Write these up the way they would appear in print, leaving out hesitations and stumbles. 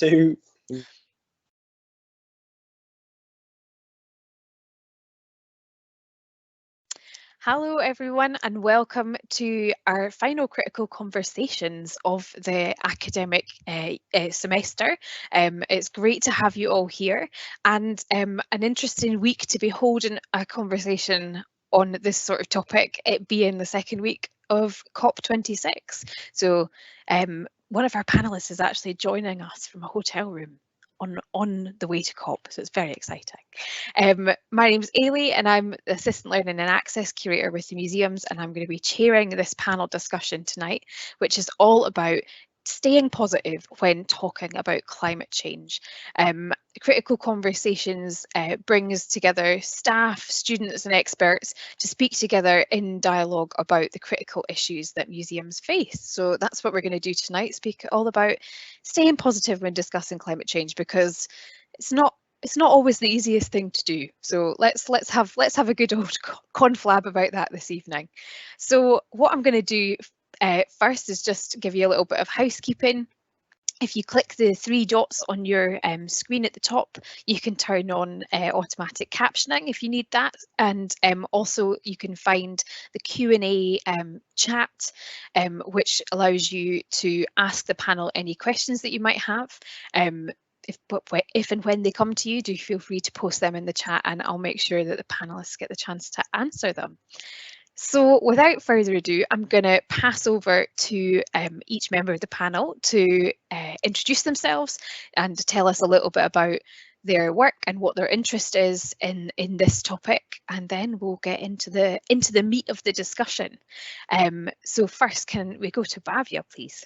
2. Hello everyone and welcome to our final critical conversations of the academic semester. It's great to have you all here and an interesting week to be holding a conversation on this sort of topic, it being the second week of COP26. So one of our panelists is actually joining us from a hotel room on the way to COP, so it's very exciting. My name's Ailey and I'm the Assistant Learning and Access Curator with the museums, and I'm going to be chairing this panel discussion tonight, which is all about staying positive when talking about climate change. Critical Conversations brings together staff, students and experts to speak together in dialogue about the critical issues that museums face. So that's what we're going to do tonight, speak all about staying positive when discussing climate change, because it's not always the easiest thing to do. So let's have a good old conflab about that this evening. So what I'm going to do first is just give you a little bit of housekeeping. If you click the 3 dots on your screen at the top, you can turn on automatic captioning if you need that, and also you can find the Q&A chat, which allows you to ask the panel any questions that you might have. If and when they come to you, do feel free to post them in the chat and I'll make sure that the panelists get the chance to answer them. So without further ado, I'm going to pass over to each member of the panel to introduce themselves and to tell us a little bit about their work and what their interest is in this topic, and then we'll get into the meat of the discussion. So first, can we go to Bhavya, please?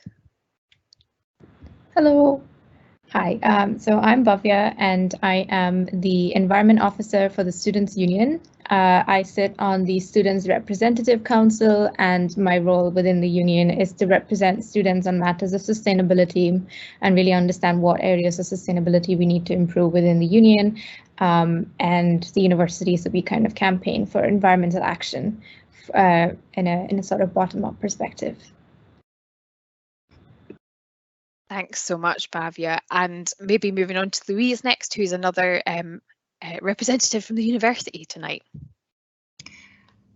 Hello. Hi, so I'm Bhavya and I am the Environment Officer for the Students' Union. I sit on the Students' Representative Council, and my role within the union is to represent students on matters of sustainability and really understand what areas of sustainability we need to improve within the union and the universities that we kind of campaign for environmental action in a sort of bottom-up perspective. Thanks so much, Bhavya. And maybe moving on to Louise next, who's another representative from the university tonight.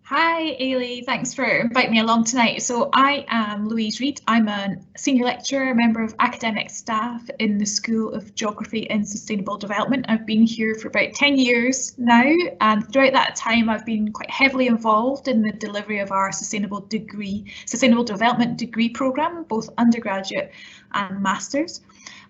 Hi, Ailey. Thanks for inviting me along tonight. So I am Louise Reid. I'm a senior lecturer, member of academic staff in the School of Geography and Sustainable Development. I've been here for about 10 years now, and throughout that time I've been quite heavily involved in the delivery of our Sustainable Development degree programme, both undergraduate and masters.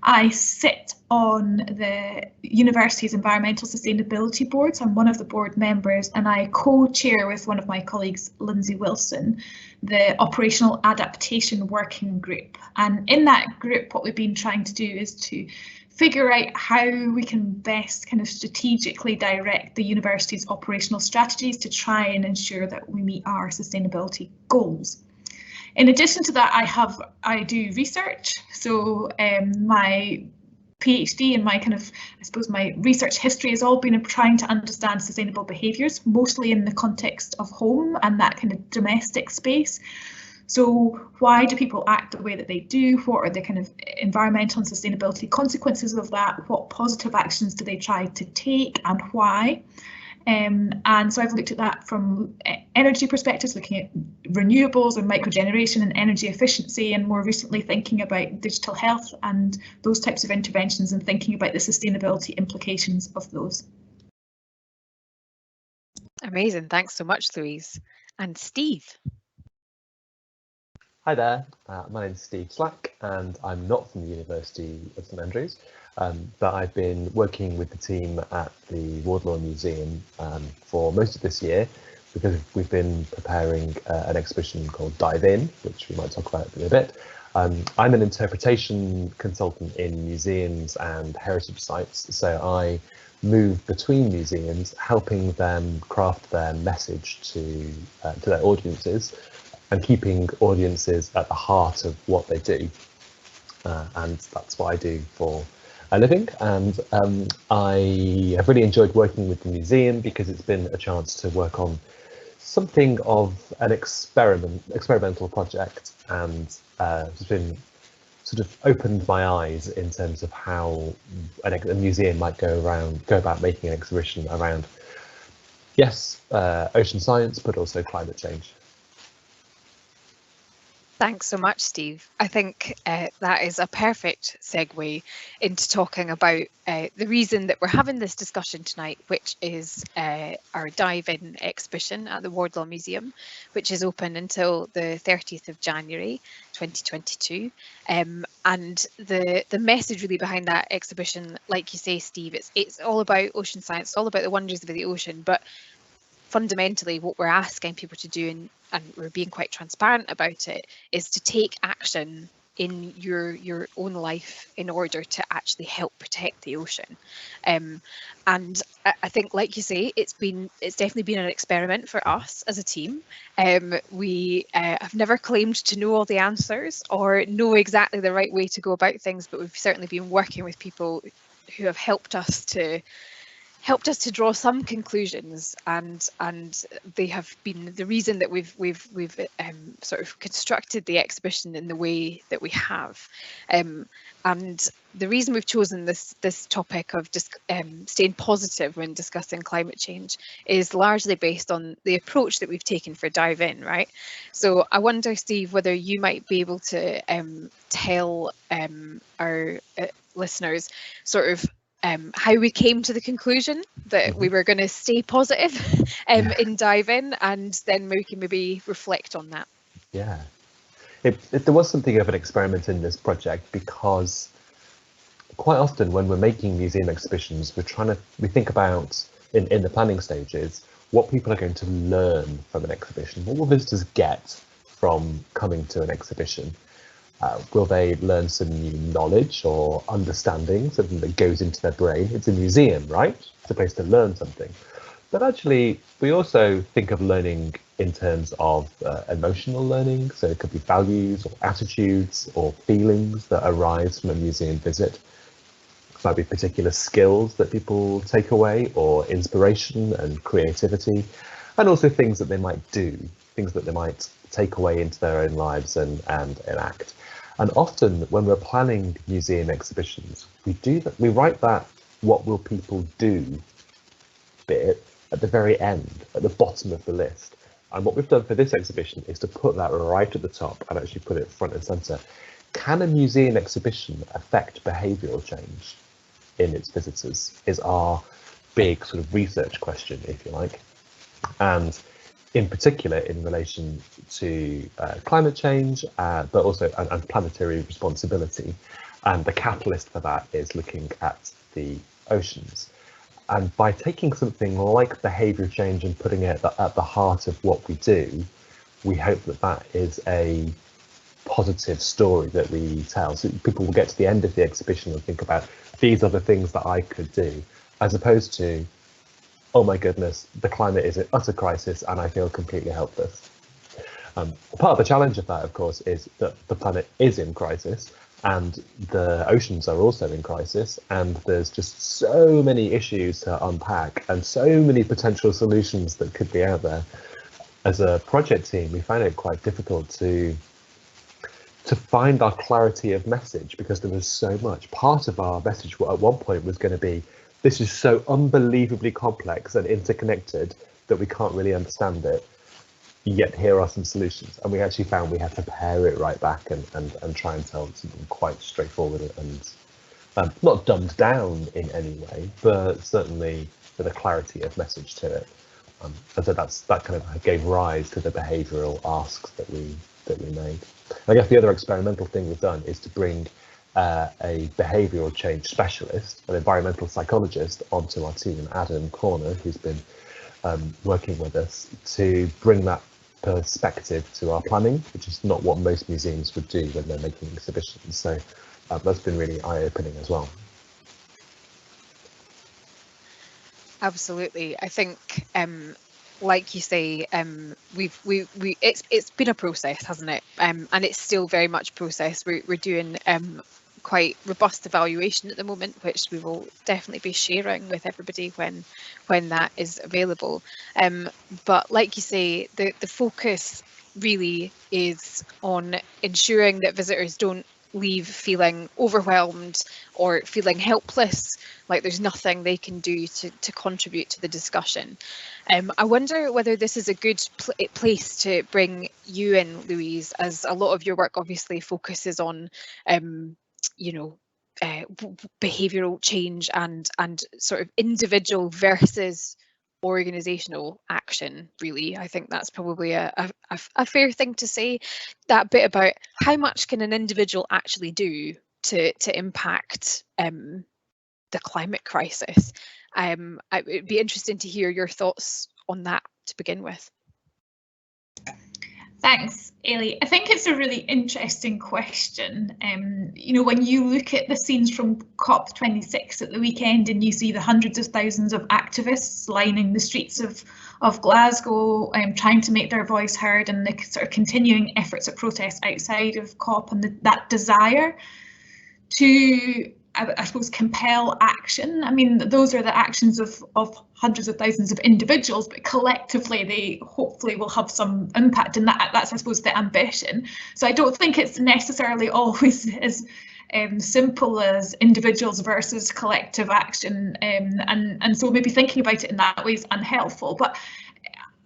I sit on the university's environmental sustainability board, so I'm one of the board members, and I co-chair with one of my colleagues, Lindsay Wilson, the operational adaptation working group. And in that group, what we've been trying to do is to figure out how we can best kind of strategically direct the university's operational strategies to try and ensure that we meet our sustainability goals. In addition to that, I do research. So my PhD and my kind of, I suppose, my research history has all been trying to understand sustainable behaviours, mostly in the context of home and that kind of domestic space. So why do people act the way that they do? What are the kind of environmental and sustainability consequences of that? What positive actions do they try to take and why? And so I've looked at that from energy perspectives, looking at renewables and microgeneration and energy efficiency, and more recently thinking about digital health and those types of interventions and thinking about the sustainability implications of those. Amazing, thanks so much, Louise. And Steve. Hi there, my name is Steve Slack and I'm not from the University of St Andrews, but I've been working with the team at the Wardlaw Museum for most of this year because we've been preparing an exhibition called Dive In, which we might talk about in a bit. I'm an interpretation consultant in museums and heritage sites, so I move between museums, helping them craft their message to their audiences, and keeping audiences at the heart of what they do. And that's what I do for a living. And I have really enjoyed working with the museum because it's been a chance to work on something of an experimental project, and it's been sort of opened my eyes in terms of how a museum might go about making an exhibition around, yes, ocean science, but also climate change. Thanks so much, Steve. I think that is a perfect segue into talking about the reason that we're having this discussion tonight, which is our dive-in exhibition at the Wardlaw Museum, which is open until the 30th of January 2022. And the message really behind that exhibition, like you say, Steve, it's all about ocean science, it's all about the wonders of the ocean, but fundamentally what we're asking people to do, and we're being quite transparent about it, is to take action in your own life in order to actually help protect the ocean. And I think, like you say, it's definitely been an experiment for us as a team. We have never claimed to know all the answers or know exactly the right way to go about things, but we've certainly been working with people who have helped us to draw some conclusions, and they have been the reason that we've sort of constructed the exhibition in the way that we have. And the reason we've chosen this topic of just staying positive when discussing climate change is largely based on the approach that we've taken for Dive In, right? So I wonder, Steve, whether you might be able to tell our listeners sort of how we came to the conclusion that we were going to stay positive in Dive In, and then we can maybe reflect on that. Yeah, there was something of an experiment in this project, because quite often when we're making museum exhibitions, we think about in the planning stages what people are going to learn from an exhibition. What will visitors get from coming to an exhibition? Will they learn some new knowledge or understanding, something that goes into their brain? It's a museum, right? It's a place to learn something. But actually, we also think of learning in terms of emotional learning. So it could be values or attitudes or feelings that arise from a museum visit. It might be particular skills that people take away, or inspiration and creativity, and also things that they might do, things that they might take away into their own lives and enact. And often when we're planning museum exhibitions, we write that "what will people do" bit at the very end, at the bottom of the list. And what we've done for this exhibition is to put that right at the top and actually put it front and centre. Can a museum exhibition affect behavioural change in its visitors, is our big sort of research question, if you like. And in particular in relation to climate change, but also and planetary responsibility. And the catalyst for that is looking at the oceans. And by taking something like behaviour change and putting it at the heart of what we do, we hope that that is a positive story that we tell. So people will get to the end of the exhibition and think about, these are the things that I could do, as opposed to, oh my goodness, the climate is an utter crisis and I feel completely helpless. Part of the challenge of that, of course, is that the planet is in crisis and the oceans are also in crisis, and there's just so many issues to unpack and so many potential solutions that could be out there. As a project team, we found it quite difficult to find our clarity of message, because there was so much. Part of our message at one point was going to be, this is so unbelievably complex and interconnected that we can't really understand it, yet here are some solutions. And we actually found we had to pare it right back and try and tell something quite straightforward and not dumbed down in any way, but certainly with a clarity of message to it. And so that kind of gave rise to the behavioural asks that we made. I guess the other experimental thing we've done is to bring a behavioural change specialist, an environmental psychologist, onto our team, Adam Corner, who's been working with us to bring that perspective to our planning, which is not what most museums would do when they're making exhibitions. So that's been really eye-opening as well. Absolutely. I think, like you say, it's been a process, hasn't it? And it's still very much a process. We're doing quite robust evaluation at the moment, which we will definitely be sharing with everybody when that is available. But like you say, the focus really is on ensuring that visitors don't leave feeling overwhelmed or feeling helpless, like there's nothing they can do to contribute to the discussion. I wonder whether this is a good place to bring you in, Louise, as a lot of your work obviously focuses on, you know, behavioural change and sort of individual versus organisational action. Really, I think that's probably a fair thing to say. That bit about how much can an individual actually do to impact the climate crisis. It'd be interesting to hear your thoughts on that to begin with. Thanks, Ailey. I think it's a really interesting question. You know, when you look at the scenes from COP26 at the weekend and you see the hundreds of thousands of activists lining the streets of Glasgow, trying to make their voice heard, and the sort of continuing efforts of protest outside of COP, and that desire to, I suppose, compel action. I mean, those are the actions of hundreds of thousands of individuals, but collectively they hopefully will have some impact, and that's, I suppose, the ambition. So I don't think it's necessarily always as simple as individuals versus collective action, and so maybe thinking about it in that way is unhelpful. But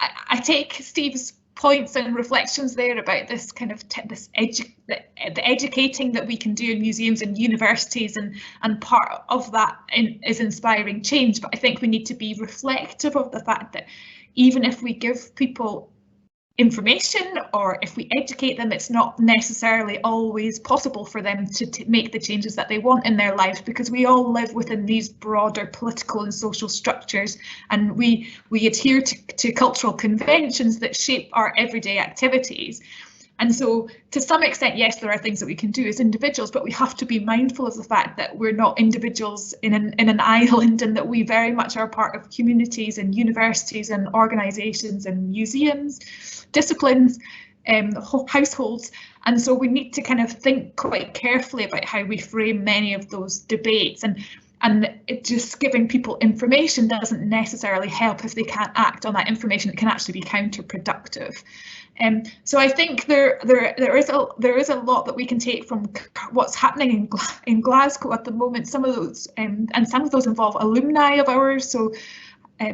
I take Steve's points and reflections there about this kind of the educating that we can do in museums and universities, and part of that is inspiring change. But I think we need to be reflective of the fact that even if we give people information or if we educate them, it's not necessarily always possible for them to make the changes that they want in their lives, because we all live within these broader political and social structures, and we adhere to cultural conventions that shape our everyday activities. And so to some extent, yes, there are things that we can do as individuals, but we have to be mindful of the fact that we're not individuals in an island, and that we very much are part of communities and universities and organisations and museums, disciplines, households. And so we need to kind of think quite carefully about how we frame many of those debates. And it just giving people information doesn't necessarily help if they can't act on that information. It can actually be counterproductive. So I think there is a lot that we can take from what's happening in Glasgow at the moment. Some of those and some of those involve alumni of ours. So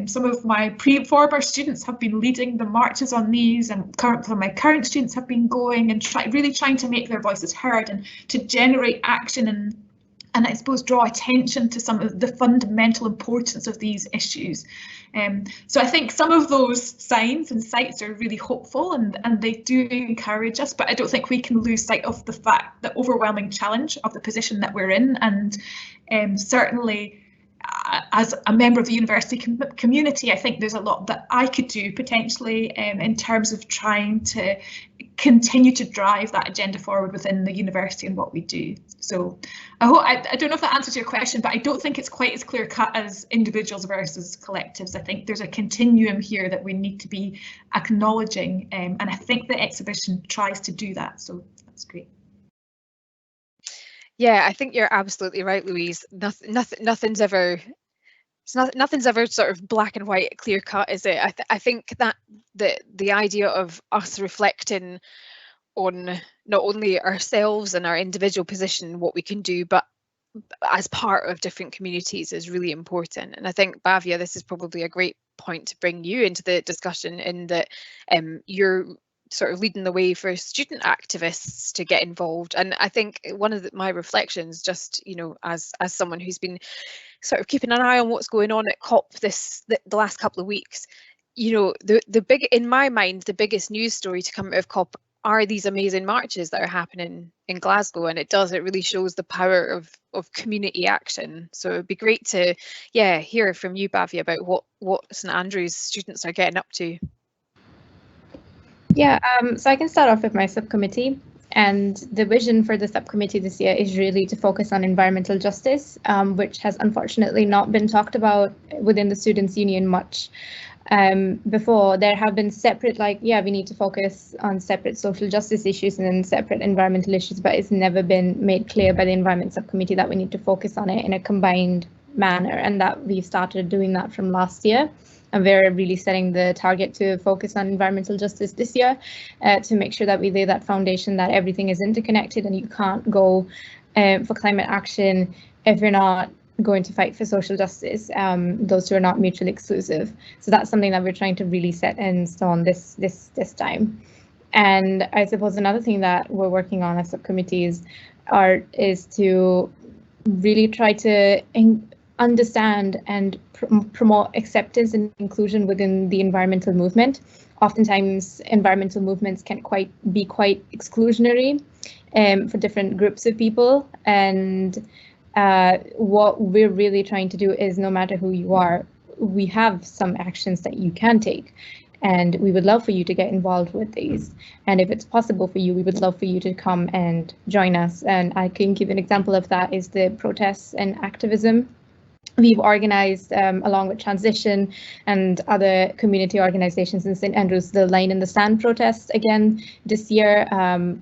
some of my former students have been leading the marches on these, and some of my current students have been going and really trying to make their voices heard and to generate action and I suppose draw attention to some of the fundamental importance of these issues. So I think some of those signs and sights are really hopeful, and they do encourage us, but I don't think we can lose sight of the overwhelming challenge of the position that we're in. And certainly as a member of the university community, I think there's a lot that I could do potentially in terms of trying to continue to drive that agenda forward within the university and what we do. So I don't know if that answers your question, but I don't think it's quite as clear cut as individuals versus collectives. I think there's a continuum here that we need to be acknowledging, and I think the exhibition tries to do that, so that's great. Yeah, I think you're absolutely right, Louise. Nothing's ever sort of black and white, clear cut, is it? I think that the idea of us reflecting on not only ourselves and our individual position, what we can do, but as part of different communities is really important. And I think, Bhavya, this is probably a great point to bring you into the discussion, in that you're sort of leading the way for student activists to get involved. And I think one of my reflections, just, you know, as someone who's been sort of keeping an eye on what's going on at COP the last couple of weeks, you know, in my mind, the biggest news story to come out of COP are these amazing marches that are happening in Glasgow, and it really shows the power of community action. So it'd be great to hear from you, Bhavya, about what St Andrews students are getting up to. Yeah, so I can start off with my subcommittee, and the vision for the subcommittee this year is really to focus on environmental justice, which has unfortunately not been talked about within the Students' Union much. Before, there have been separate, we need to focus on separate social justice issues and then separate environmental issues, but it's never been made clear by the Environment Subcommittee that we need to focus on it in a combined manner, and that we've started doing that from last year. And we're really setting the target to focus on environmental justice this year, to make sure that we lay that foundation that everything is interconnected and you can't go for climate action if you're not going to fight for social justice. Those two are not mutually exclusive. So that's something that we're trying to really set in stone this time. And I suppose another thing that we're working on as subcommittees is to really try to understand and promote acceptance and inclusion within the environmental movement. Oftentimes, environmental movements can be quite exclusionary for different groups of people. And what we're really trying to do is, no matter who you are, we have some actions that you can take. And we would love for you to get involved with these. And if it's possible for you, we would love for you to come and join us. And I can give an example of that is the protests and activism. We've organized, along with Transition and other community organizations in St. Andrews, the Line in the Sand protest again this year,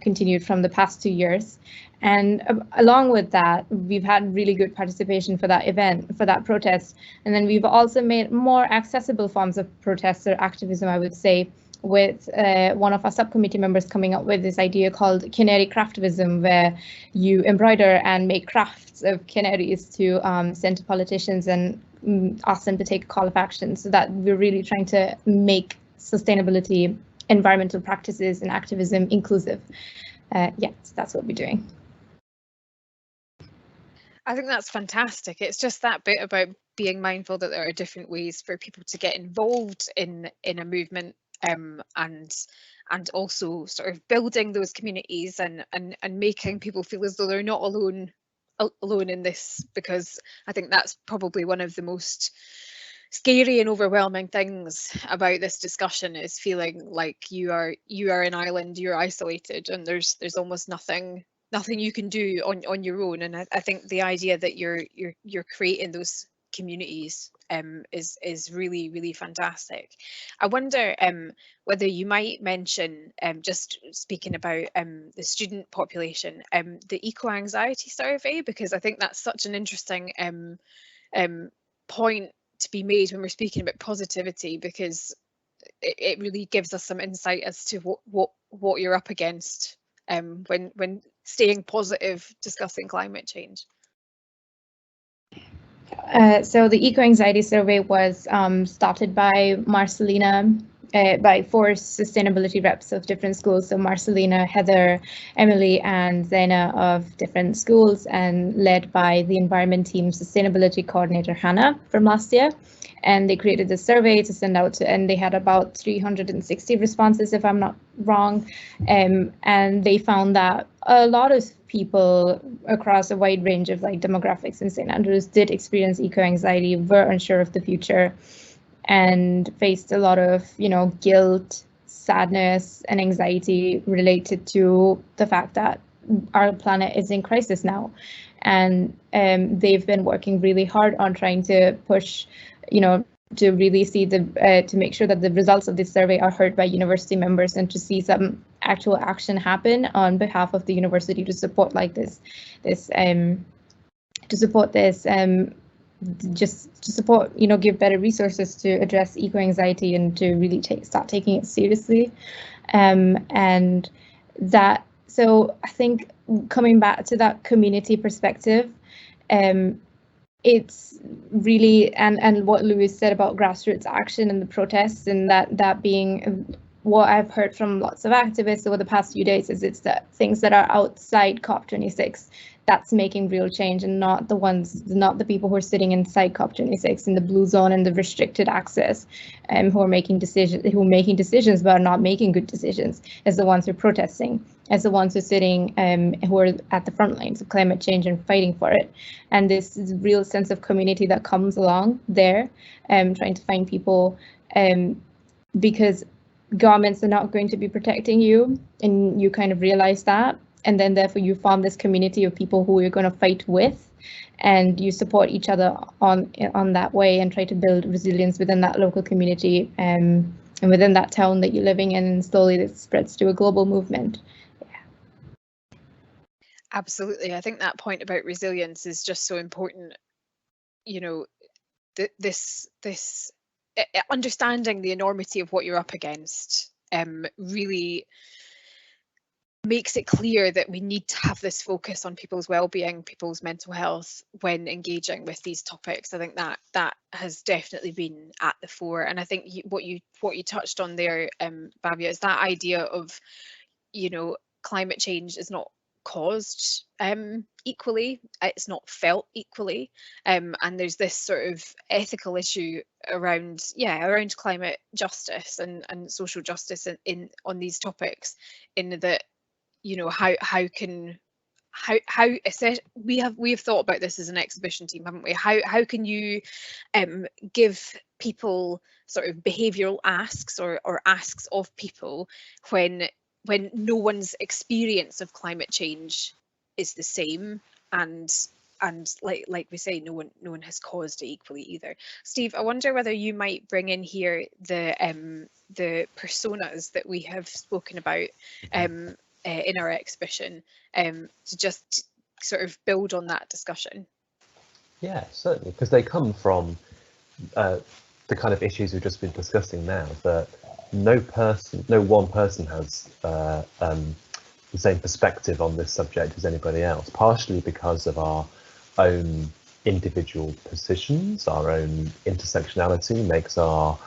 continued from the past 2 years. And along with that, we've had really good participation for that event, for that protest. And then we've also made more accessible forms of protest or activism, I would say, with one of our subcommittee members coming up with this idea called canary craftivism, where you embroider and make crafts of canaries to send to politicians and ask them to take a call of action. So that we're really trying to make sustainability, environmental practices and activism inclusive. Yeah, so that's what we're doing. I think that's fantastic. It's just that bit about being mindful that there are different ways for people to get involved in a movement, and also sort of building those communities and making people feel as though they're not alone in this, because I think that's probably one of the most scary and overwhelming things about this discussion, is feeling like you are an island, you're isolated, and there's almost nothing you can do on your own. And I think the idea that you're creating those communities is really, really fantastic. I wonder whether you might mention, just speaking about the student population, the eco-anxiety survey, because I think that's such an interesting point to be made when we're speaking about positivity, because it really gives us some insight as to what you're up against when staying positive discussing climate change. So the eco-anxiety survey was started by Marcelina, by 4 sustainability reps of different schools. So Marcelina, Heather, Emily, and Zena of different schools, and led by the environment team sustainability coordinator Hannah from last year. And they created this survey to send out to, and they had about 360 responses, if I'm not wrong. And they found that a lot of people across a wide range of demographics in St. Andrews did experience eco-anxiety, were unsure of the future, and faced a lot of, guilt, sadness, and anxiety related to the fact that our planet is in crisis now. And they've been working really hard on trying to push, to really see to make sure that the results of this survey are heard by university members, and to see some actual action happen on behalf of the university to support just to support, give better resources to address eco-anxiety and to really start taking it seriously. And that, so I think coming back to that community perspective, it's really, and what Louise said about grassroots action and the protests, and that being what I've heard from lots of activists over the past few days, is it's the things that are outside COP26 that's making real change, and not the people who are sitting inside COP26 in the blue zone and the restricted access, who are making decisions but are not making good decisions, as the ones who are protesting, as the ones who are sitting, who are at the front lines of climate change and fighting for it. And this is real sense of community that comes along there, trying to find people, because governments are not going to be protecting you, and you kind of realize that. And then therefore you form this community of people who you're going to fight with, and you support each other on that way, and try to build resilience within that local community, and within that town that you're living in, and slowly it spreads to a global movement. Yeah. Absolutely. I think that point about resilience is just so important. This understanding the enormity of what you're up against really makes it clear that we need to have this focus on people's well-being, people's mental health when engaging with these topics. I think that has definitely been at the fore, and I think what you touched on there, Bhavya, is that idea of, you know, climate change is not caused equally, it's not felt equally, and there's this sort of ethical issue around climate justice and social justice in on these topics, in that, you know, how we have thought about this as an exhibition team, haven't we? How can you give people sort of behavioural asks or asks of people when no one's experience of climate change is the same, and like we say, no one has caused it equally either. Steve, I wonder whether you might bring in here the personas that we have spoken about in our exhibition, to just sort of build on that discussion. Yeah, certainly, because they come from the kind of issues we've just been discussing now, that no one person has the same perspective on this subject as anybody else, partially because of our own individual positions. Our own intersectionality makes our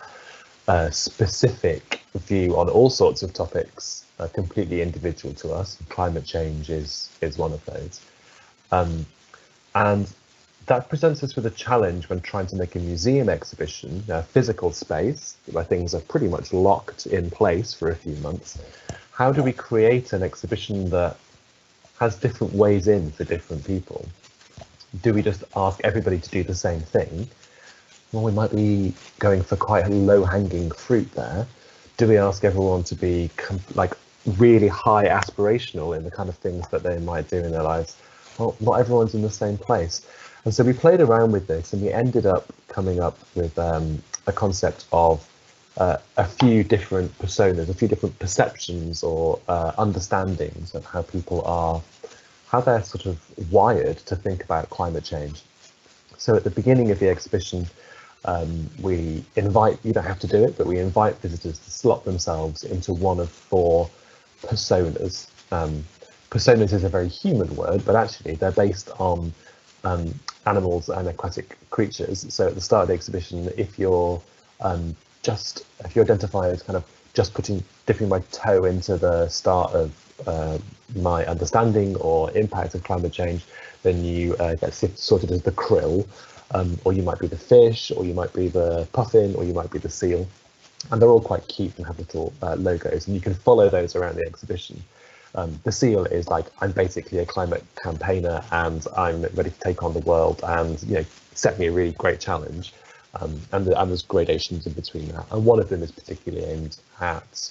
specific view on all sorts of topics completely individual to us. Climate change is one of those, and that presents us with a challenge when trying to make a museum exhibition, a physical space where things are pretty much locked in place for a few months. How do we create an exhibition that has different ways in for different people? Do we just ask everybody to do the same thing? Well, we might be going for quite a low-hanging fruit there. Do we ask everyone to be like really high aspirational in the kind of things that they might do in their lives? Well, not everyone's in the same place. And so we played around with this, and we ended up coming up with a concept of a few different personas, a few different perceptions or understandings of how people are, how they're sort of wired to think about climate change. So at the beginning of the exhibition, we invite, you don't have to do it, but we invite visitors to slot themselves into one of 4 personas. Personas is a very human word, but actually they're based on animals and aquatic creatures. So at the start of the exhibition, if you identify as kind of just dipping my toe into the start of my understanding or impact of climate change, then you get sorted as the krill, or you might be the fish, or you might be the puffin, or you might be the seal. And they're all quite cute and have little logos, and you can follow those around the exhibition. The seal is like, I'm basically a climate campaigner and I'm ready to take on the world and, you know, set me a really great challenge. And there's gradations in between that. And one of them is particularly aimed at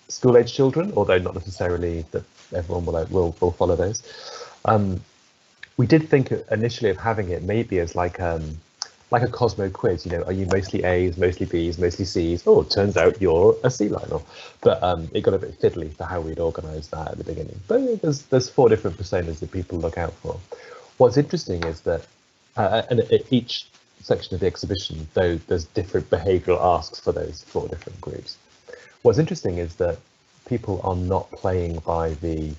school-age children, although not necessarily that everyone will follow those. We did think initially of having it maybe as like a Cosmo quiz, you know, are you mostly A's, mostly B's, mostly C's? Oh, it turns out you're a sea lion. But it got a bit fiddly for how we'd organised that at the beginning. But there's 4 different personas that people look out for. What's interesting is that, and at each section of the exhibition, though there's different behavioural asks for those 4 different groups. What's interesting is that people are not playing by the,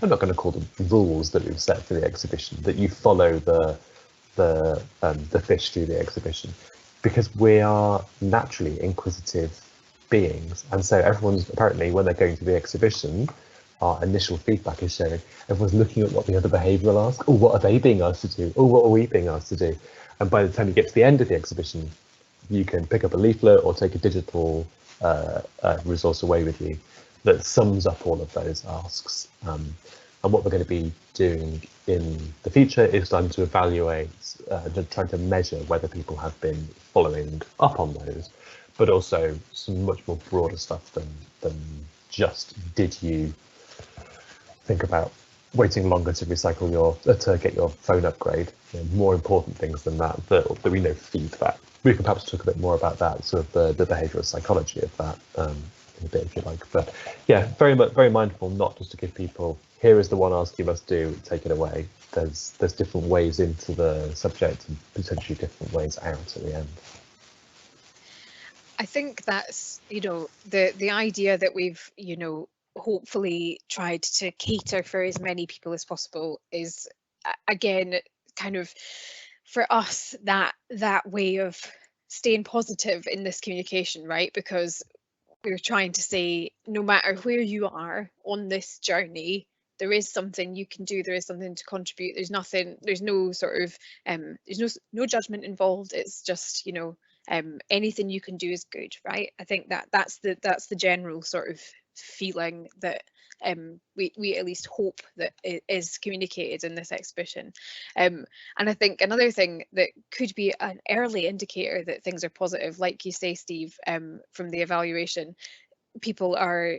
I'm not going to call them rules that we've set for the exhibition, that you follow the fish through the exhibition, because we are naturally inquisitive beings, and so everyone's apparently, when they're going to the exhibition, our initial feedback is showing everyone's looking at what the other behavioural asks. Oh, what are they being asked to do? Oh, what are we being asked to do? And by the time you get to the end of the exhibition, you can pick up a leaflet or take a digital resource away with you that sums up all of those asks. And what we're going to be doing in the future is trying to evaluate, trying to measure whether people have been following up on those, but also some much more broader stuff than just, did you think about waiting longer to recycle to get your phone upgrade? You know, more important things than that that we know feed that. We can perhaps talk a bit more about that, sort of the behavioural psychology of that a bit, if you like. But yeah, very mindful, not just to give people, here is the one ask you must do, take it away. There's different ways into the subject and potentially different ways out at the end. I think that's, you know, the idea that we've, you know, hopefully tried to cater for as many people as possible is, again, kind of for us that way of staying positive in this communication, right? Because we're trying to say, no matter where you are on this journey, there is something you can do, there is something to contribute. There's nothing, there's no sort of there's no judgment involved. It's just, you know, anything you can do is good, right? I think that's the general sort of feeling that we at least hope that it is communicated in this exhibition. And I think another thing that could be an early indicator that things are positive, like you say, Steve, from the evaluation, people are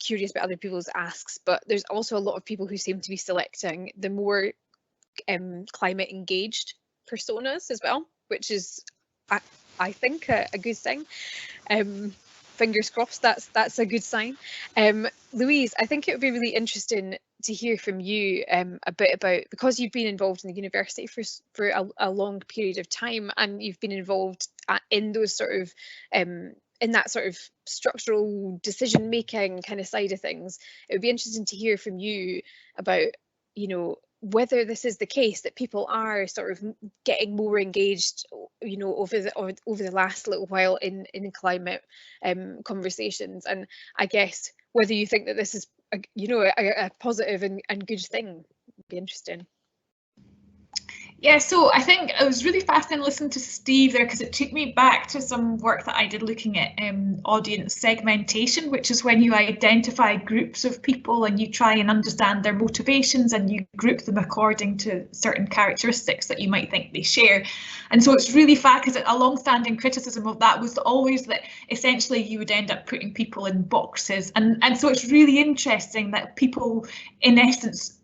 curious about other people's asks, but there's also a lot of people who seem to be selecting the more climate engaged personas as well, which is I think a good thing. Fingers crossed, that's a good sign. Louise, I think it would be really interesting to hear from you a bit about, because you've been involved in the university for a long period of time, and you've been involved in those sort of in that sort of structural decision making kind of side of things. It would be interesting to hear from you about, you know, whether this is the case that people are sort of getting more engaged, you know, over the last little while in climate conversations, and I guess whether you think that this is you know, a positive and good thing. Would be interesting. Yeah, so I think it was really fascinating listening to Steve there, because it took me back to some work that I did looking at audience segmentation, which is when you identify groups of people and you try and understand their motivations and you group them according to certain characteristics that you might think they share. And so it's really fast, because a long-standing criticism of that was always that essentially you would end up putting people in boxes. And so it's really interesting that people, in essence,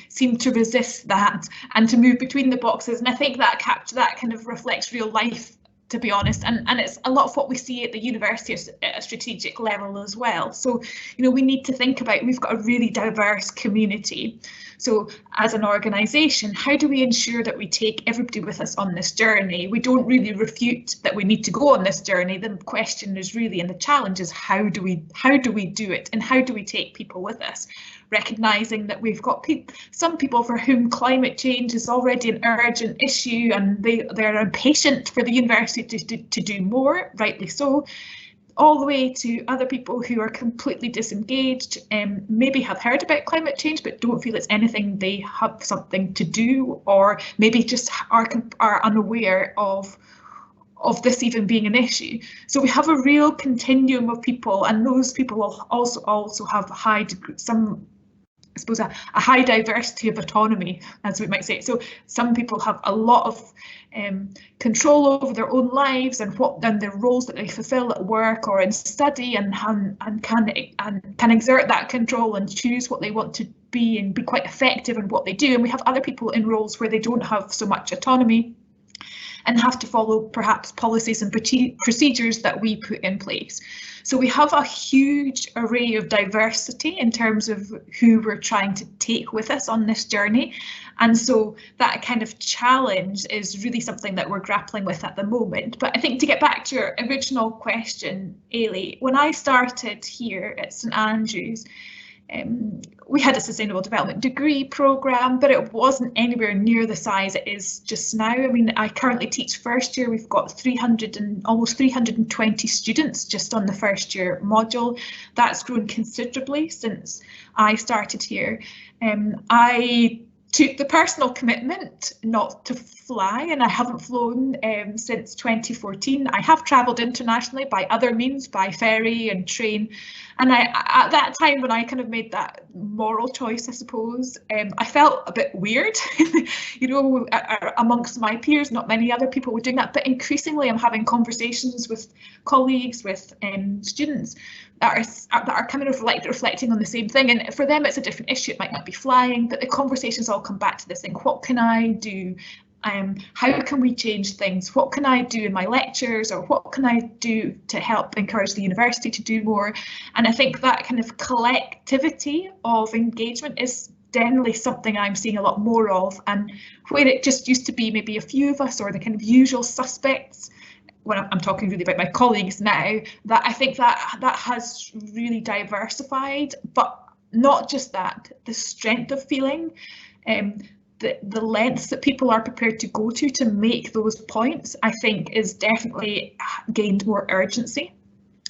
seem to resist that and to move between the boxes, and I think that kind of reflects real life, to be honest, and it's a lot of what we see at the university at a strategic level as well. So, you know, we need to think about, we've got a really diverse community. So as an organisation, how do we ensure that we take everybody with us on this journey? We don't really refute that we need to go on this journey. The question is really, and the challenge is, how do we do it, and how do we take people with us? Recognising that we've got some people for whom climate change is already an urgent issue, and they're impatient for the university to do more, rightly so, all the way to other people who are completely disengaged and maybe have heard about climate change but don't feel it's anything they have something to do, or maybe just are unaware of this even being an issue. So we have a real continuum of people, and those people will also have a high diversity of autonomy, as we might say. So some people have a lot of control over their own lives and their roles that they fulfill at work or in study, and can exert that control and choose what they want to be and be quite effective in what they do. And we have other people in roles where they don't have so much autonomy and have to follow perhaps policies and procedures that we put in place. So we have a huge array of diversity in terms of who we're trying to take with us on this journey. And so that kind of challenge is really something that we're grappling with at the moment. But I think, to get back to your original question, Ailey, when I started here at St Andrews, we had a sustainable development degree programme, but it wasn't anywhere near the size it is just now. I mean, I currently teach first year. We've got almost 320 students just on the first year module. That's grown considerably since I started here. I took the personal commitment not to fly, and I haven't flown since 2014. I have travelled internationally by other means, by ferry and train, and at that time, when I kind of made that moral choice, I suppose, I felt a bit weird. You know, amongst my peers, not many other people were doing that, but increasingly I'm having conversations with colleagues, with students that are kind of reflecting on the same thing, and for them it's a different issue. It might not be flying, but the conversations all come back to this thing: what can I do how can we change things? What can I do in my lectures, or what can I do to help encourage the university to do more? And I think that kind of collectivity of engagement is definitely something I'm seeing a lot more of, and where it just used to be maybe a few of us or the kind of usual suspects, when I'm talking really about my colleagues now, that I think that has really diversified, but not just that, the strength of feeling, the lengths that people are prepared to go to make those points, I think is definitely gained more urgency.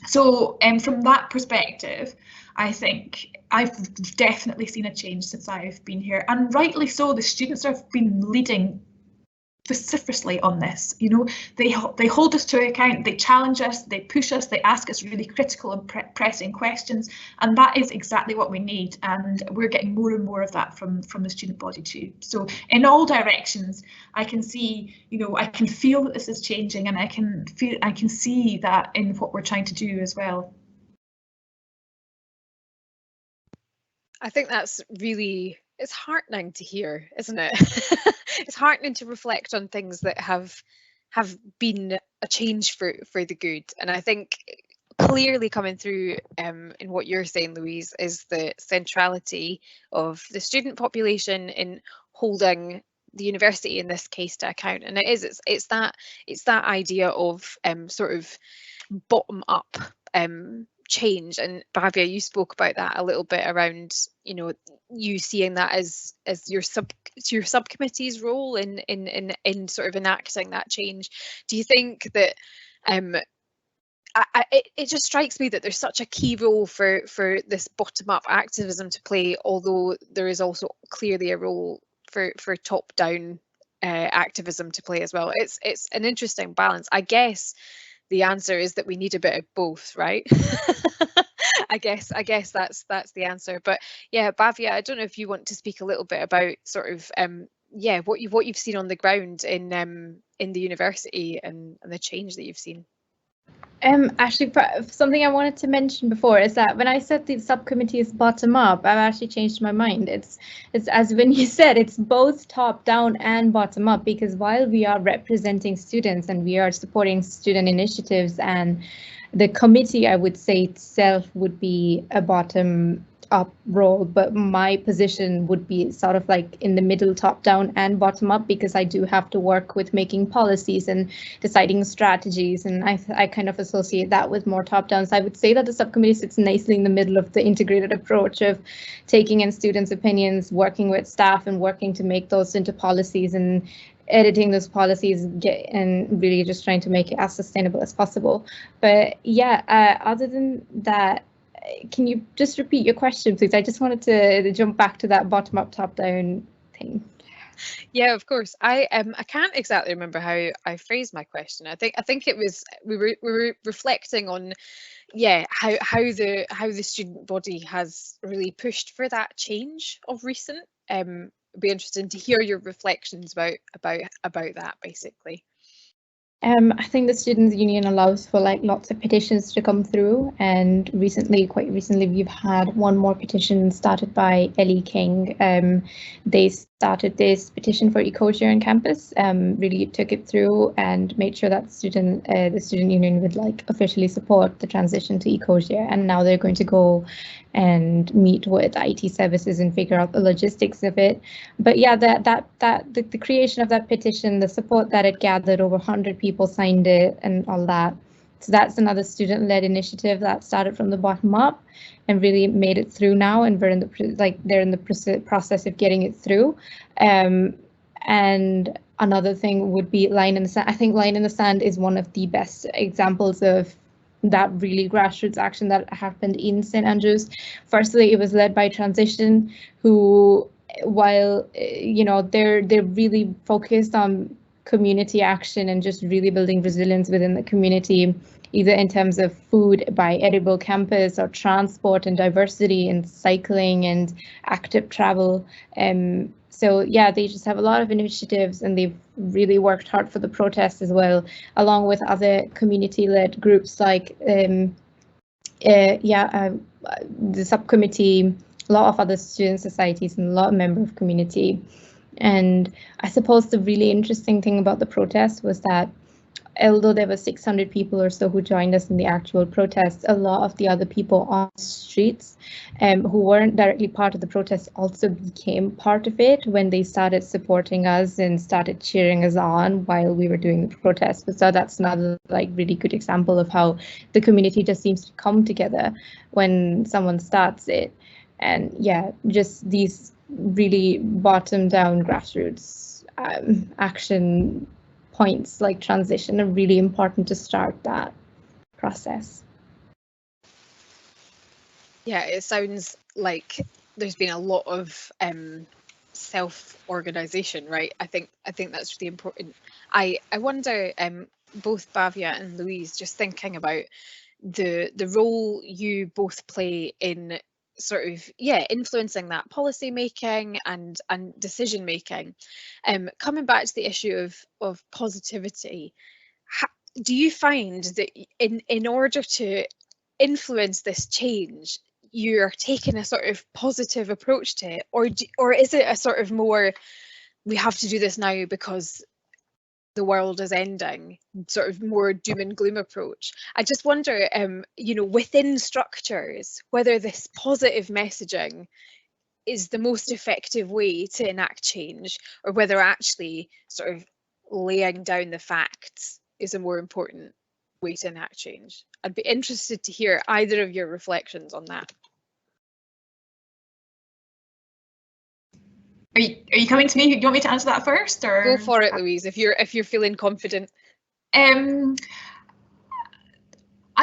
So from that perspective, I think I've definitely seen a change since I've been here, and rightly so. The students have been leading vociferously on this. You know, they hold us to account, they challenge us, they push us, they ask us really critical and pressing questions, and that is exactly what we need, and we're getting more and more of that from the student body too. So in all directions, I can see, you know, I can feel that this is changing, and I can see that in what we're trying to do as well. I think that's really, it's heartening to hear, isn't it? It's heartening to reflect on things that have been a change for the good. And I think clearly coming through in what you're saying, Louise, is the centrality of the student population in holding the university in this case to account. And it's that idea of sort of bottom up change. And Bhavya, you spoke about that a little bit around, you know, you seeing that as your subcommittee's role in sort of enacting that change. Do you think that it just strikes me that there's such a key role for this bottom-up activism to play, although there is also clearly a role for top-down activism to play as well. It's an interesting balance. I guess the answer is that we need a bit of both, right? I guess that's the answer. But yeah, Bhavya, I don't know if you want to speak a little bit about sort of what you've seen on the ground in the university and the change that you've seen. Actually, something I wanted to mention before is that when I said the subcommittee is bottom up, I've actually changed my mind. It's as when you said, it's both top down and bottom up, because while we are representing students and we are supporting student initiatives, and the committee, I would say itself would be a bottom up role, but my position would be sort of like in the middle, top down and bottom up, because I do have to work with making policies and deciding strategies, and I kind of associate that with more top down. So I would say that the subcommittee sits nicely in the middle of the integrated approach of taking in students' opinions, working with staff, and working to make those into policies, and editing those policies, and really just trying to make it as sustainable as possible. But yeah, other than that, can you just repeat your question, please? I just wanted to jump back to that bottom up, top down thing. Yeah, of course. I can't exactly remember how I phrased my question. I think it was we were reflecting on, yeah, how the student body has really pushed for that change of recent. It'd be interesting to hear your reflections about that, basically. I think the Students' Union allows for like lots of petitions to come through, and quite recently, we've had one more petition started by Ellie King. They started this petition for Ecosia on campus, really took it through and made sure that the Student Union would like officially support the transition to Ecosia, and now they're going to go and meet with IT services and figure out the logistics of it. But yeah, the creation of that petition, the support that it gathered, over 100 people signed it and all that. So that's another student-led initiative that started from the bottom up and really made it through now, and they're in the process of getting it through. And another thing would be Line in the Sand. I think Line in the Sand is one of the best examples of that really grassroots action that happened in St. Andrews. Firstly, it was led by Transition, who, while they're really focused on community action and just really building resilience within the community, either in terms of food by Edible Campus, or transport and diversity and cycling and active travel. So yeah, they just have a lot of initiatives, and they've really worked hard for the protest as well, along with other community-led groups like the subcommittee, a lot of other student societies, and a lot of member of community. And I suppose the really interesting thing about the protest was that although there were 600 people or so who joined us in the actual protest, a lot of the other people on the streets who weren't directly part of the protest also became part of it when they started supporting us and started cheering us on while we were doing the protest. So that's another like really good example of how the community just seems to come together when someone starts it. And yeah, just these really bottom down grassroots action points like transition are really important to start that process. Yeah, it sounds like there's been a lot of self-organization, right? I think that's really important. I wonder, both Bhavya and Louise, just thinking about the role you both play in sort of influencing that policy making and decision making. Coming back to the issue of positivity, do you find that in order to influence this change, you're taking a sort of positive approach to it, or is it a sort of more, we have to do this now because the world is ending, sort of more doom and gloom approach? I just wonder, within structures, whether this positive messaging is the most effective way to enact change, or whether actually sort of laying down the facts is a more important way to enact change. I'd be interested to hear either of your reflections on that. Are you coming to me? Do you want me to answer that first, or go for it, Louise, if you're feeling confident? I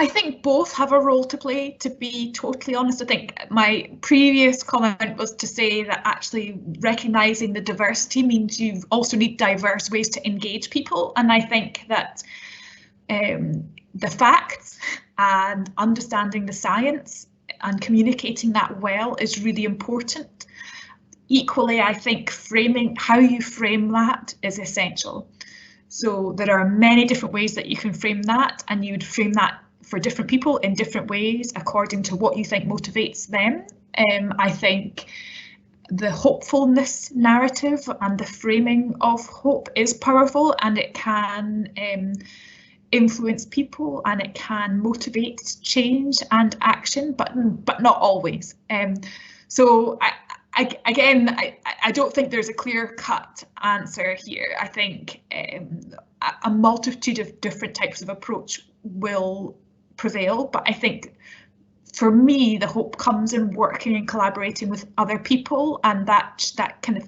think both have a role to play, to be totally honest. I think my previous comment was to say that actually recognising the diversity means you also need diverse ways to engage people. And I think that the facts and understanding the science and communicating that well is really important. Equally, I think how you frame that is essential. So there are many different ways that you can frame that, and you would frame that for different people in different ways according to what you think motivates them. I think the hopefulness narrative and the framing of hope is powerful, and it can influence people and it can motivate change and action, but not always. So I don't think there's a clear-cut answer here. I think a multitude of different types of approach will prevail, but I think for me the hope comes in working and collaborating with other people, and that kind of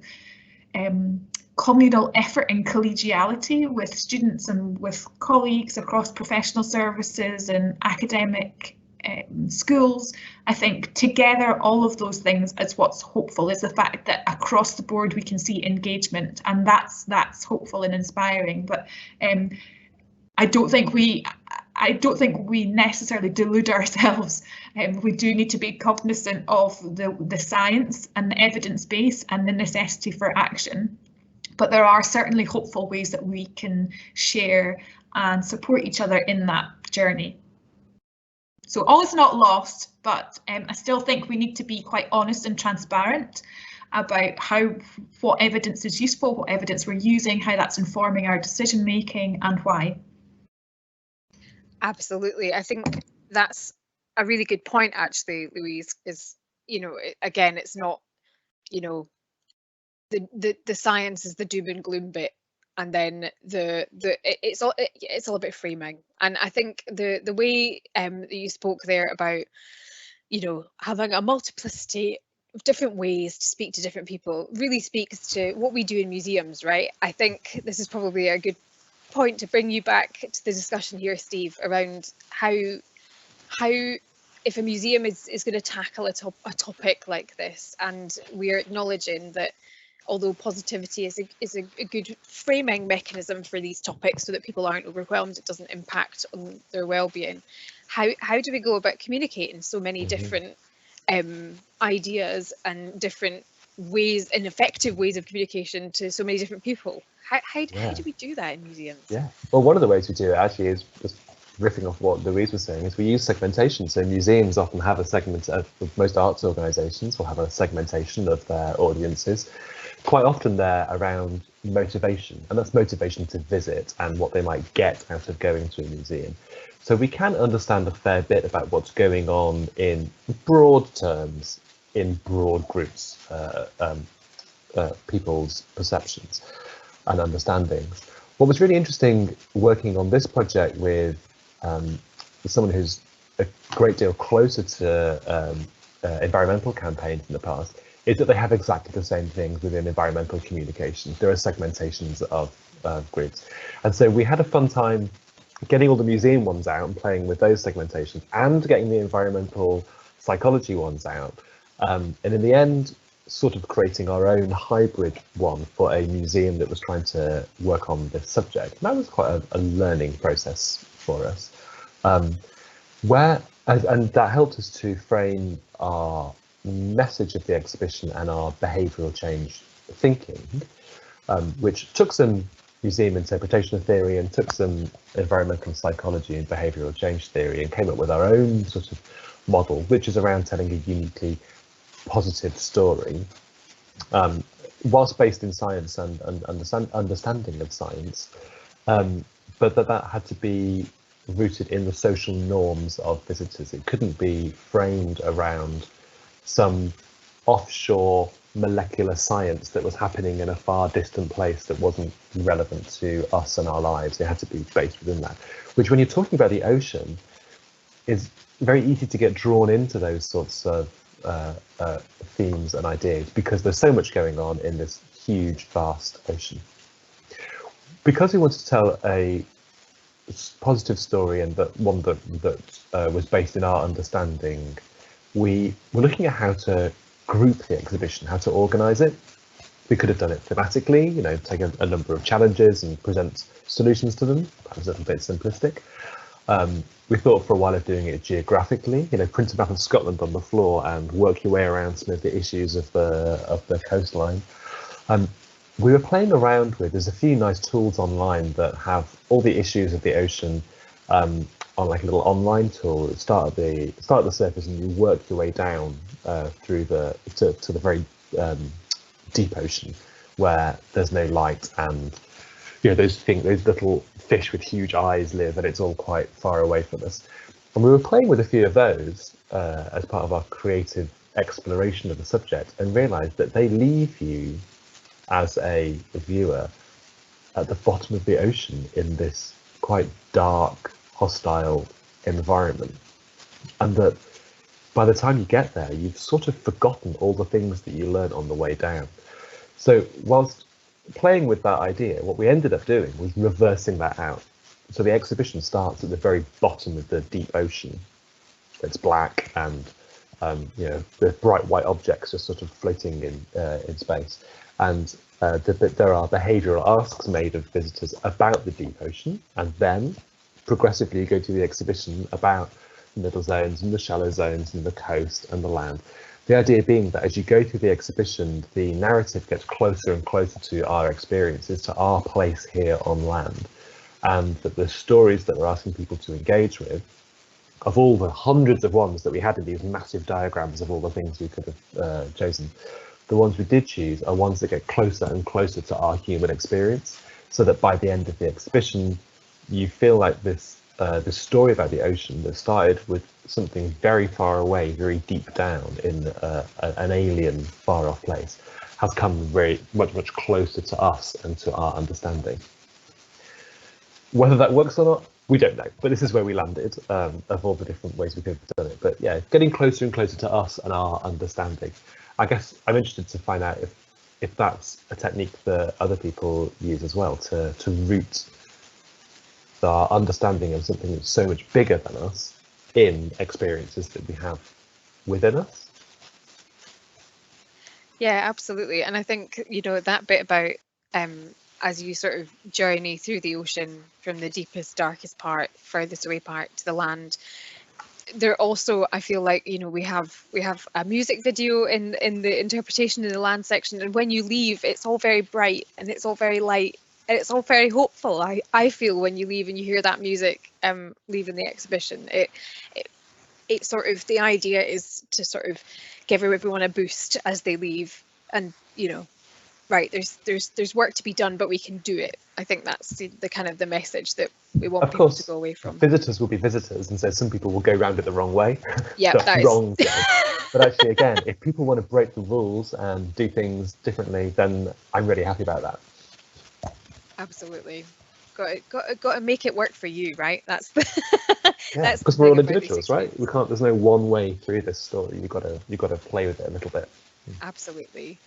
communal effort and collegiality with students and with colleagues across professional services and academic schools. I think together all of those things is what's hopeful, is the fact that across the board we can see engagement, and that's hopeful and inspiring. But I don't think we necessarily delude ourselves. We do need to be cognizant of the science and the evidence base and the necessity for action. But there are certainly hopeful ways that we can share and support each other in that journey. So all is not lost, but I still think we need to be quite honest and transparent about what evidence is useful, what evidence we're using, how that's informing our decision making, and why. Absolutely. I think that's a really good point, actually, Louise, is, again, it's not, the science is the doom and gloom bit, and then it's all about framing. And I think the way that you spoke there about, having a multiplicity of different ways to speak to different people really speaks to what we do in museums, right? I think this is probably a good point to bring you back to the discussion here, Steve, around how if a museum is going to tackle a topic like this, and we are acknowledging that although positivity is a good framing mechanism for these topics so that people aren't overwhelmed, it doesn't impact on their well-being. How do we go about communicating so many different ideas and different ways and effective ways of communication to so many different people? How do we do that in museums? Yeah, well, one of the ways we do it actually is just riffing off what Louise was saying, is we use segmentation. So museums often have a segment of most arts organisations will have a segmentation of their audiences. quite often they're around motivation, and that's motivation to visit and what they might get out of going to a museum. So we can understand a fair bit about what's going on in broad terms, in broad groups, people's perceptions and understandings. What was really interesting working on this project with someone who's a great deal closer to environmental campaigns in the past is that they have exactly the same things within environmental communication. There are segmentations of groups. And so we had a fun time getting all the museum ones out and playing with those segmentations and getting the environmental psychology ones out. And in the end, sort of creating our own hybrid one for a museum that was trying to work on this subject. And that was quite a learning process for us. And that helped us to frame our message of the exhibition and our behavioural change thinking, which took some museum interpretation theory and took some environmental psychology and behavioural change theory and came up with our own sort of model, which is around telling a uniquely positive story, whilst based in science and understanding of science, but that had to be rooted in the social norms of visitors. It couldn't be framed around some offshore molecular science that was happening in a far distant place that wasn't relevant to us and our lives. It had to be based within that, which when you're talking about the ocean is very easy to get drawn into those sorts of themes and ideas because there's so much going on in this huge, vast ocean. Because we wanted to tell a positive story and that one that was based in our understanding, we were looking at how to group the exhibition, how to organise it. We could have done it thematically, you know, take a number of challenges and present solutions to them. That was a little bit simplistic. We thought for a while of doing it geographically, you know, print a map of Scotland on the floor and work your way around some of the issues of the coastline. We were playing around with, there's a few nice tools online that have all the issues of the ocean on like a little online tool. Start at the surface and you work your way down through to the very deep ocean where there's no light and those little fish with huge eyes live, and it's all quite far away from us. And we were playing with a few of those as part of our creative exploration of the subject, and realised that they leave you as a viewer at the bottom of the ocean in this quite dark, hostile environment, and that by the time you get there, you've sort of forgotten all the things that you learned on the way down. So whilst playing with that idea, what we ended up doing was reversing that out. So the exhibition starts at the very bottom of the deep ocean. It's black, and the bright white objects are sort of floating in space. And there are behavioural asks made of visitors about the deep ocean, and then progressively you go to the exhibition about the middle zones and the shallow zones and the coast and the land. The idea being that as you go through the exhibition, the narrative gets closer and closer to our experiences, to our place here on land, and that the stories that we're asking people to engage with, of all the hundreds of ones that we had in these massive diagrams of all the things we could have chosen, the ones we did choose are ones that get closer and closer to our human experience, so that by the end of the exhibition, you feel like this story about the ocean that started with something very far away, very deep down in an alien, far-off place, has come very much closer to us and to our understanding. Whether that works or not, we don't know, but this is where we landed, of all the different ways we could have done it. But yeah, getting closer and closer to us and our understanding. I guess I'm interested to find out if that's a technique that other people use as well, to root our understanding of something that's so much bigger than us in experiences that we have within us. Yeah, absolutely. And I think, that bit about as you sort of journey through the ocean from the deepest, darkest part, furthest away part to the land, there also, I feel like, we have a music video in the interpretation in the land section, and when you leave, it's all very bright and it's all very light and it's all very hopeful. I feel when you leave and you hear that music leaving the exhibition, it sort of, the idea is to sort of give everyone a boost as they leave, and right, there's work to be done, but we can do it. I think that's the kind of the message that we want Of people course, to go away from. visitors will be visitors, and so some people will go round it the wrong way. Yeah, the that is wrong way. But actually, again, if people want to break the rules and do things differently, then I'm really happy about that. Absolutely. Got to make it work for you, right? That's the Yeah, that's because the we're thing all about these individuals, right? We can't. There's no one way through this story. You've got to play with it a little bit. Absolutely.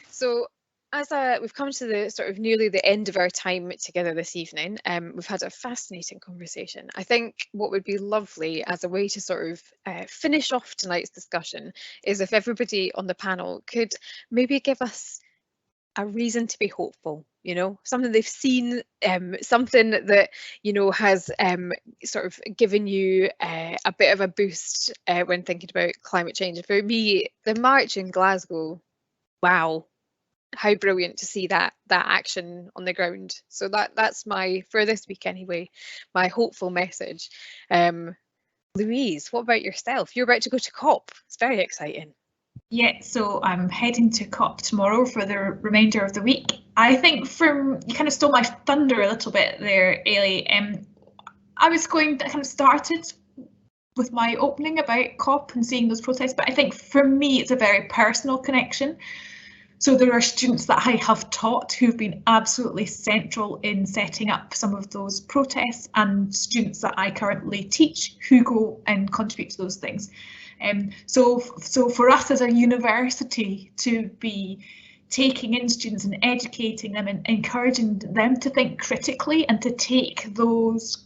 So we've come to the sort of nearly the end of our time together this evening. We've had a fascinating conversation. I think what would be lovely as a way to sort of finish off tonight's discussion is if everybody on the panel could maybe give us a reason to be hopeful, you know, something they've seen, something that, you know, has sort of given you a bit of a boost when thinking about climate change. And for me, the march in Glasgow, wow, how brilliant to see that action on the ground. So that's my, for this week anyway, my hopeful message. Louise, what about yourself? You're about to go to COP. It's very exciting. Yeah, so I'm heading to COP tomorrow for the remainder of the week. I think you kind of stole my thunder a little bit there, Ailey. I was I kind of started with my opening about COP and seeing those protests, but I think for me it's a very personal connection. So there are students that I have taught who've been absolutely central in setting up some of those protests, and students that I currently teach who go and contribute to those things. So for us as a university to be taking in students and educating them and encouraging them to think critically and to take those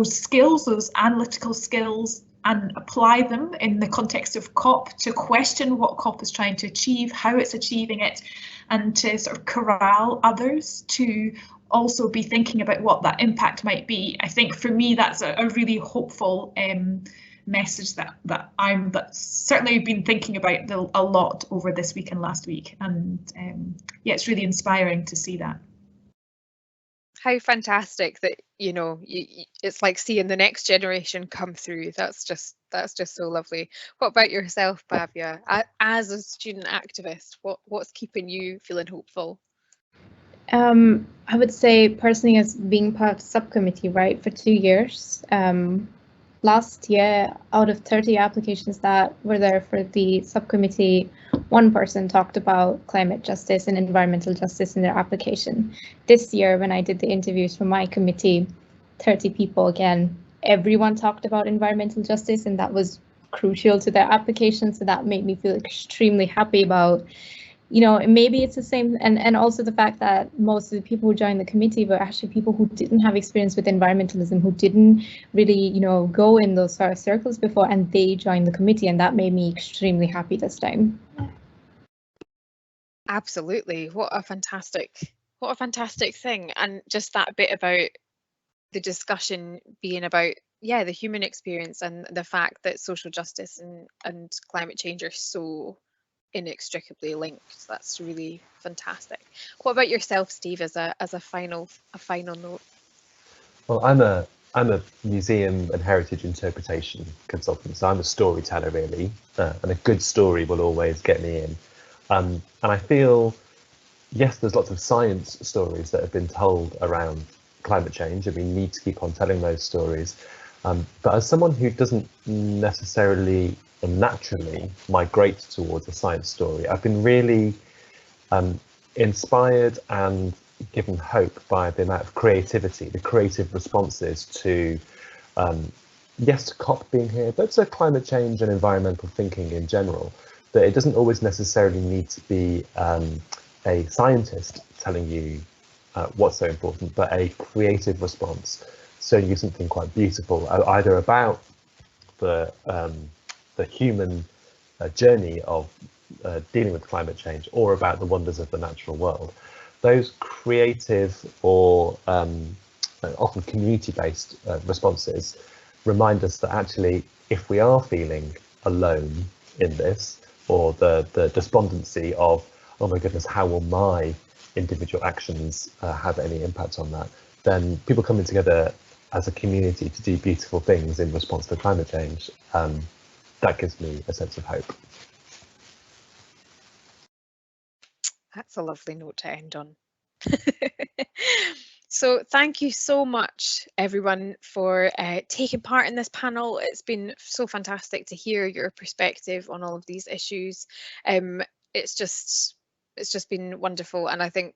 skills, those analytical skills, and apply them in the context of COP, to question what COP is trying to achieve, how it's achieving it, and to sort of corral others to also be thinking about what that impact might be. I think for me that's a really hopeful message that certainly been thinking about a lot over this week and last week, and yeah, it's really inspiring to see that. How fantastic that, you know, it's like seeing the next generation come through. That's just so lovely. What about yourself, Bhavya? As a student activist, what's keeping you feeling hopeful? I would say personally, as being part of the subcommittee, right, for 2 years. Last year, out of 30 applications that were there for the subcommittee, one person talked about climate justice and environmental justice in their application. This year, when I did the interviews for my committee, 30 people again, everyone talked about environmental justice, and that was crucial to their application. So that made me feel extremely happy about, you know, maybe it's the same, and also the fact that most of the people who joined the committee were actually people who didn't have experience with environmentalism, who didn't really, you know, go in those sort of circles before, and they joined the committee, and that made me extremely happy this time. Absolutely. What a fantastic thing. And just that bit about the discussion being about, yeah, the human experience and the fact that social justice and climate change are so inextricably linked. That's really fantastic. What about yourself, Steve, as a final note? Well, I'm a museum and heritage interpretation consultant, so I'm a storyteller really, and a good story will always get me in. And I feel, yes, there's lots of science stories that have been told around climate change, and we need to keep on telling those stories. But as someone who doesn't necessarily naturally migrate towards a science story, I've been really inspired and given hope by the amount of creativity, the creative responses to, yes, COP being here, but to climate change and environmental thinking in general. That it doesn't always necessarily need to be a scientist telling you what's so important, but a creative response showing you something quite beautiful, either about the human journey of dealing with climate change, or about the wonders of the natural world. Those creative or often community-based responses remind us that actually, if we are feeling alone in this, or the despondency of, oh my goodness, how will my individual actions have any impact on that, then people coming together as a community to do beautiful things in response to climate change, that gives me a sense of hope. That's a lovely note to end on. So thank you so much, everyone, for taking part in this panel. It's been so fantastic to hear your perspective on all of these issues. It's just been wonderful, and I think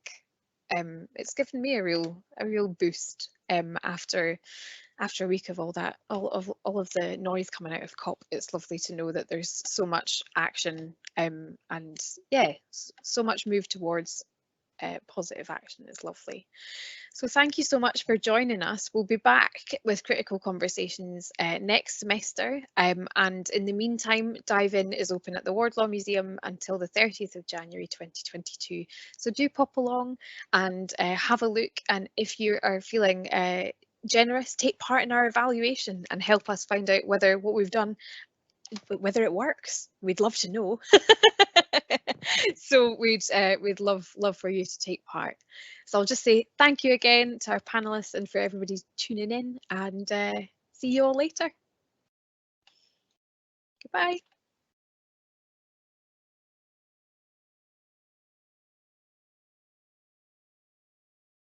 it's given me a real boost after a week of all of the noise coming out of COP. It's lovely to know that there's so much action and yeah, so much move towards positive action. Is lovely. So thank you so much for joining us. We'll be back with Critical Conversations next semester. And in the meantime, Dive In is open at the Wardlaw Museum until the 30th of January 2022. So do pop along and have a look. And if you are feeling generous, take part in our evaluation and help us find out whether what we've done, whether it works. We'd love to know. So we'd love for you to take part. So I'll just say thank you again to our panelists and for everybody tuning in, and see you all later. Goodbye.